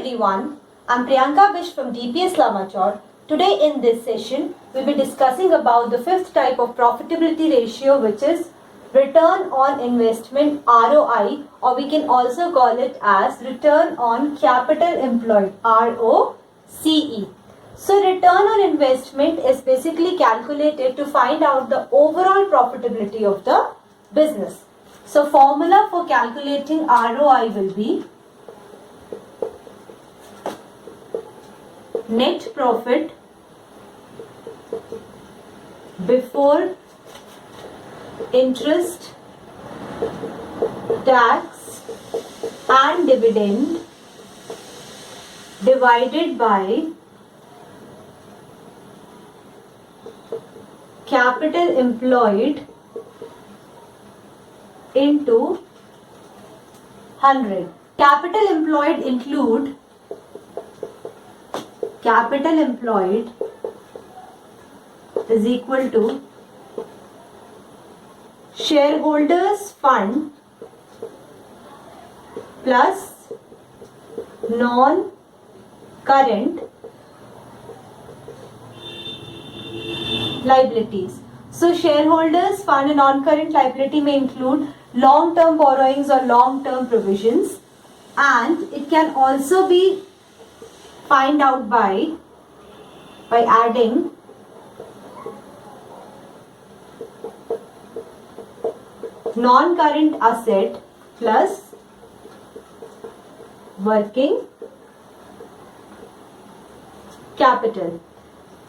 everyone. I'm Priyanka Bish from DPS Lamachor. Today in this session, we'll be discussing about the fifth type of profitability ratio, which is return on investment ROI, or we can also call it as return on capital employed ROCE. So return on investment is basically calculated to find out the overall profitability of the business. So formula for calculating ROI will be net profit before interest, tax and dividend divided by capital employed into 100. Capital employed is equal to shareholders fund plus non-current liabilities. So shareholders fund and non-current liability may include long-term borrowings or long-term provisions, and it can also be find out by adding non-current asset plus working capital.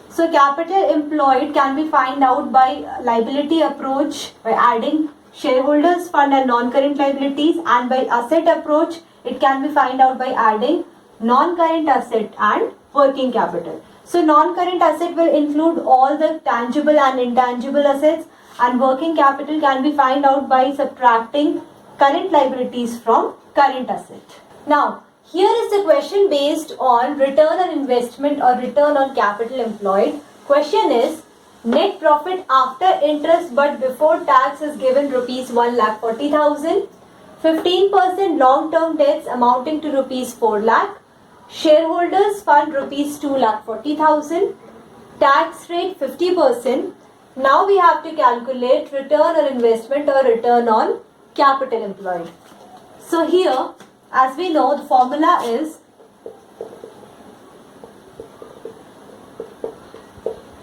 So capital employed can be find out by liability approach by adding shareholders fund and non-current liabilities, and by asset approach it can be find out by adding non-current asset and working capital. So non-current asset will include all the tangible and intangible assets, and working capital can be find out by subtracting current liabilities from current asset. Now here is the question based on return on investment or return on capital employed. Question is, net profit after interest but before tax is given rupees 1,40,000, 15% long-term debts amounting to rupees 4 lakh, shareholders fund rupees 2,40,000, tax rate 50%. Now we have to calculate return on investment or return on capital employed. So here, as we know, the formula is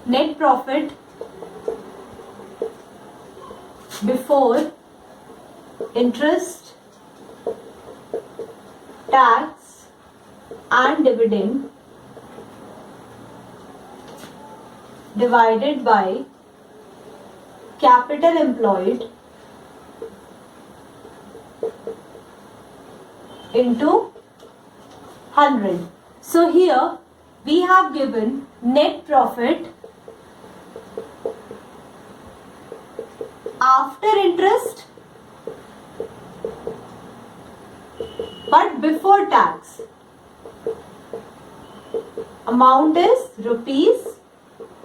net profit before interest, tax and dividend divided by capital employed into 100. So here we have given net profit after interest but before tax. Amount is rupees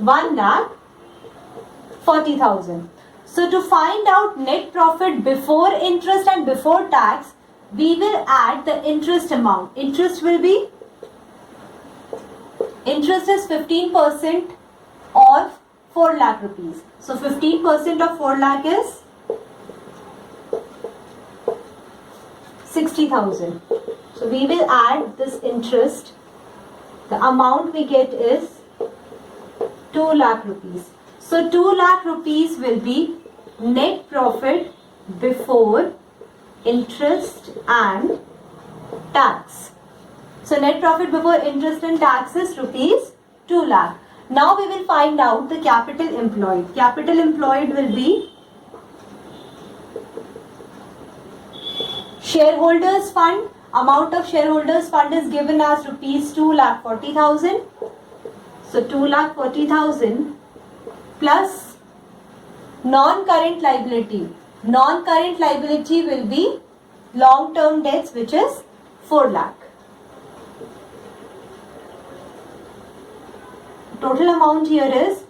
1,40,000. So to find out net profit before interest and before tax, we will add the interest amount. Interest is 15% of 4 lakh rupees. So 15% of 4 lakh is 60,000. So we will add this interest. The amount we get is 2 lakh rupees. So 2 lakh rupees will be net profit before interest and tax. So net profit before interest and tax is rupees 2 lakh. Now we will find out the capital employed. Capital employed will be shareholders fund. Amount of shareholders fund is given as rupees 2,40,000. So 2,40,000 plus non-current liability. Non-current liability will be long-term debts, which is 4 lakh. Total amount here is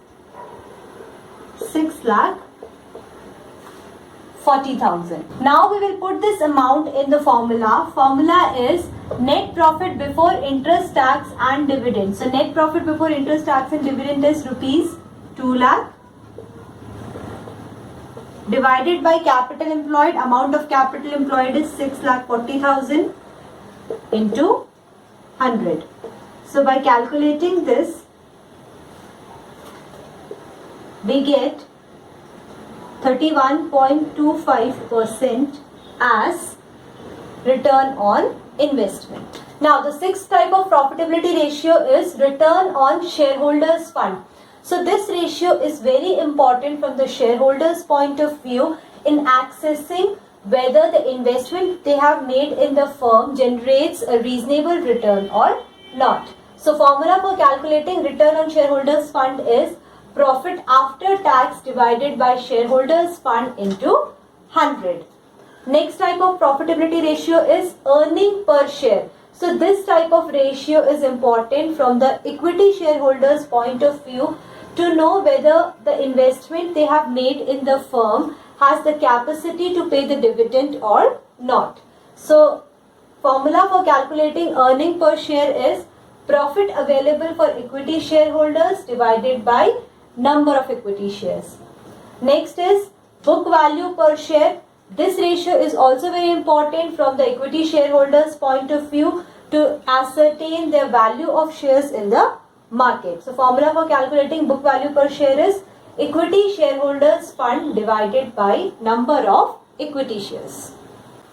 6,40,000. Now we will put this amount in the formula. Formula is Net profit before interest, tax and dividend. So net profit before interest, tax and dividend is rupees 2 lakh. Divided by capital employed, amount of capital employed is 6,40,000 into 100. So by calculating this, we get 31.25% as return on investment. Now the sixth type of profitability ratio is return on shareholders fund. So this ratio is very important from the shareholders point of view in accessing whether the investment they have made in the firm generates a reasonable return or not. So formula for calculating return on shareholders fund is profit after tax divided by shareholders fund into 100. Next type of profitability ratio is earning per share. So this type of ratio is important from the equity shareholders point of view to know whether the investment they have made in the firm has the capacity to pay the dividend or not. So formula for calculating earning per share is profit available for equity shareholders divided by number of equity shares. Next is book value per share. This ratio is also very important from the equity shareholders point of view to ascertain the value of shares in the market. So formula for calculating book value per share is equity shareholders fund divided by number of equity shares.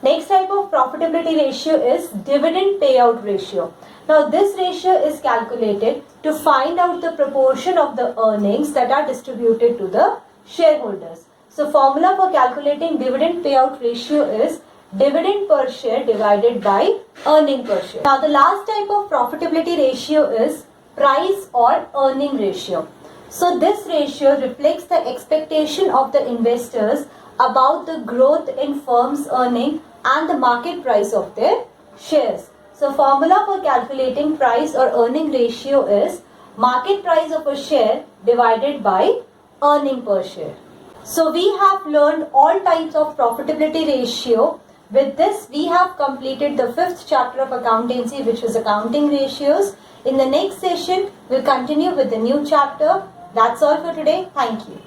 Next type of profitability ratio is dividend payout ratio. Now this ratio is calculated to find out the proportion of the earnings that are distributed to the shareholders. So formula for calculating dividend payout ratio is dividend per share divided by earning per share. Now the last type of profitability ratio is price or earning ratio. So this ratio reflects the expectation of the investors about the growth in firm's earning and the market price of their shares. So formula for calculating price or earning ratio is market price of a share divided by earning per share. So we have learned all types of profitability ratio. With this, we have completed the fifth chapter of accountancy, which was accounting ratios. In the next session, we'll continue with the new chapter. That's all for today. Thank you.